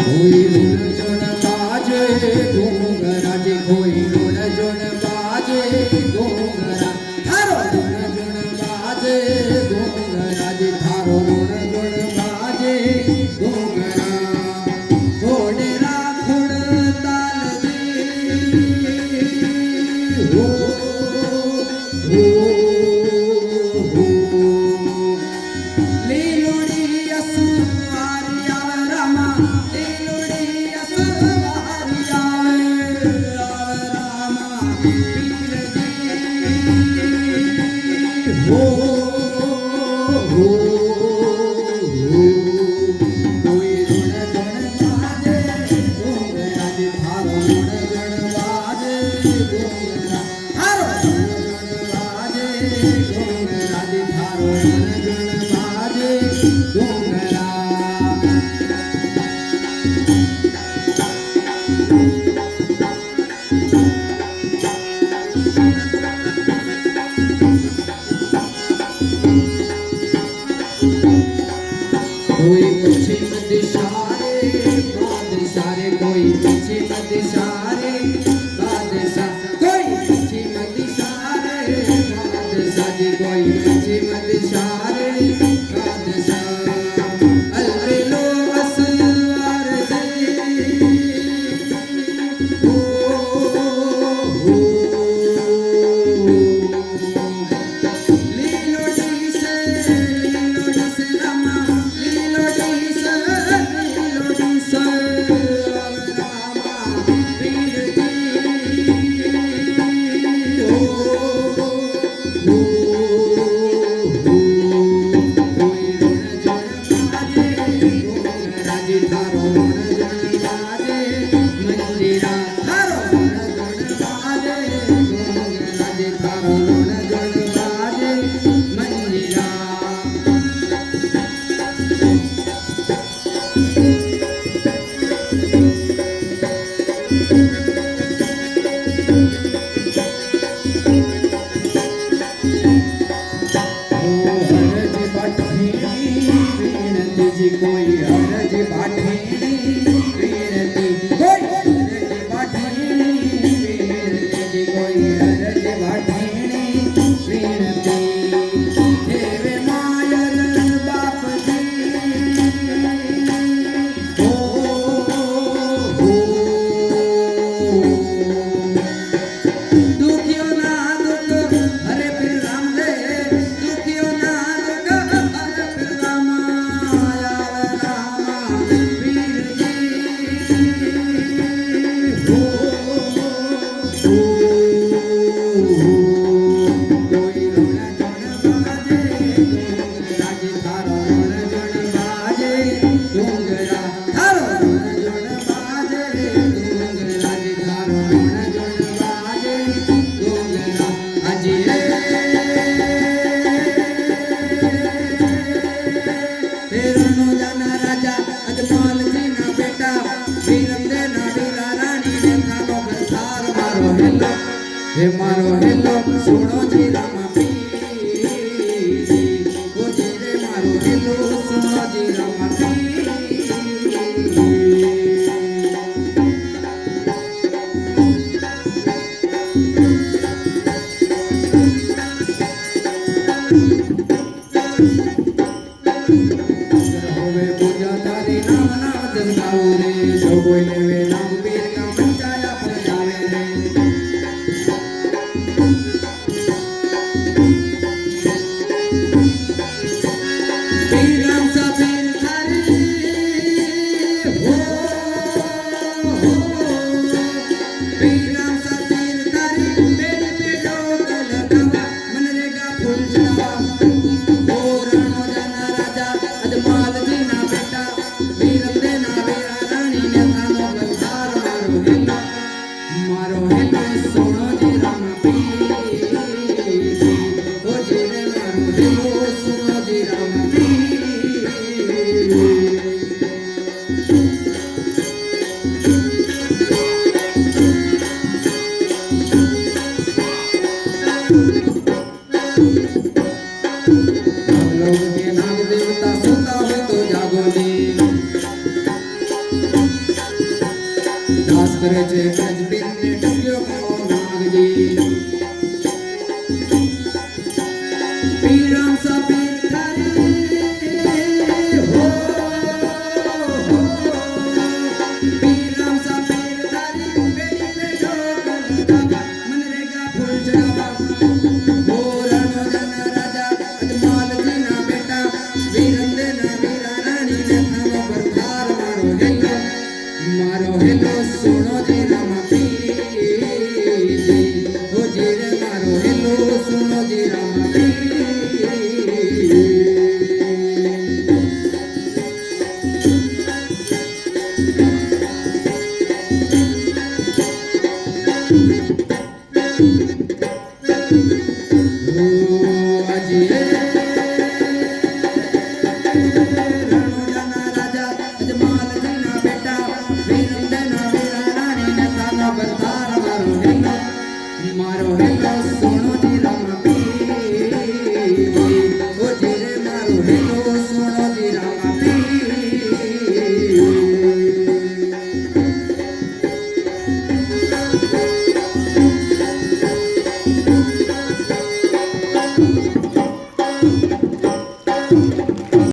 कोई रुण जुण बाजे घूंघरा जी कोई रुण जुण बाजे घूंघरा थारो रुण जुण बाजे घूंघरा जी थारो रुण जुण बाजे घूंघरा घोड़ेरा खुड़ ताल जी हो लीलोड़ी असुवारी आवे रामा लीलोड़ी असुवारी आवे रामा पीर जी हो कोई रुण जुण बाजे घूंघरा जी थारो रुण जुण बाजे घूंघरा थारो रुण जुण बाजे घूंघरा जी थारो रुण जुण बाजे घूंघरा कोई पश्चिम दिशा रे बादशाह रे कोई पश्चिम दिशा रे बादशाह कोई पश्चिम दिशा रे बादशाह जी कोई पश्चिम दिशा रे बादशाह अलबेलो असवार जी हो लीलोड़ी से रामा लीलोड़ी से रामा पीर जी हो कोई रुण जुण बाजे घूंघरा जी थारो रुण जुण बाजे मंजीरा थारो रुण जुण बाजे घूंघरा जी थारो रुण जुण बाजे मंजीरा हरज बाठेणी वीणती जी कोई हरज बाठेणी वीणती कोई हरज बाठेणी वीणती जी कोई हरज बाठेणी वीणती देवे मायर बाप जी हो दुखियो ना दुख हरे फिर राम दे दुखियो ना दुख हरे फिर राम आया रामा पीर जी हो कोई रुण जुण बाजे घूंघरा जी थारो रुण जुण बाजे घूंघरा थारो रुण जुण बाजे घूंघरा जी थारो रुण जुण बाजे घूंघरा अजी रणो जाना राजा अजमाल जी ना बेटा वीरम दे ना वीरा रानी ने थानो बसार मारो हेलो हे मारो हेलो सुनो जी रामा पीर जी ओ जी रे मारो हेलो सुनो जी रामा पीर होवे पूजा तारी नाम नाम जस गाओ रे जो कोई लेवे नाम पीर का पंचाया पर जावे रे पीर राम सा पीर थारी हो पीर राम सा पीर थारी मेरी बेटो कल गावा मनरेगा फूल चढ़ावा ओ रणो जाना राजा अजमाल जी ना बेटा वीरम दे ना वीरा रानी ने थानो बसार मारो हेलो सुनो जी रामा पीर जी ओ जी रे मारो हेलो सुनो जी रामा पीर लोग के नाग देवता सोता हो तो जागो जी दास करे छे ब्रजबीन ने टक्यो को नाग जी पीर राम सा पीर थारी हो पीर राम सा पीर थारी बेड़ी पे ठोक लगावा मनरेगा फूल चढ़ावा हो रणो जन राजा अजमल जी ना बेटा वीरंदे ना वीरा रानी ने थानो पर थार मारो हेलो सुनो जी राम पीर हो जी रे मारो हेलो सुनो जी राम पीर मारो हेलो सुनो जी राम पीर ओ जी रे मारो हेलो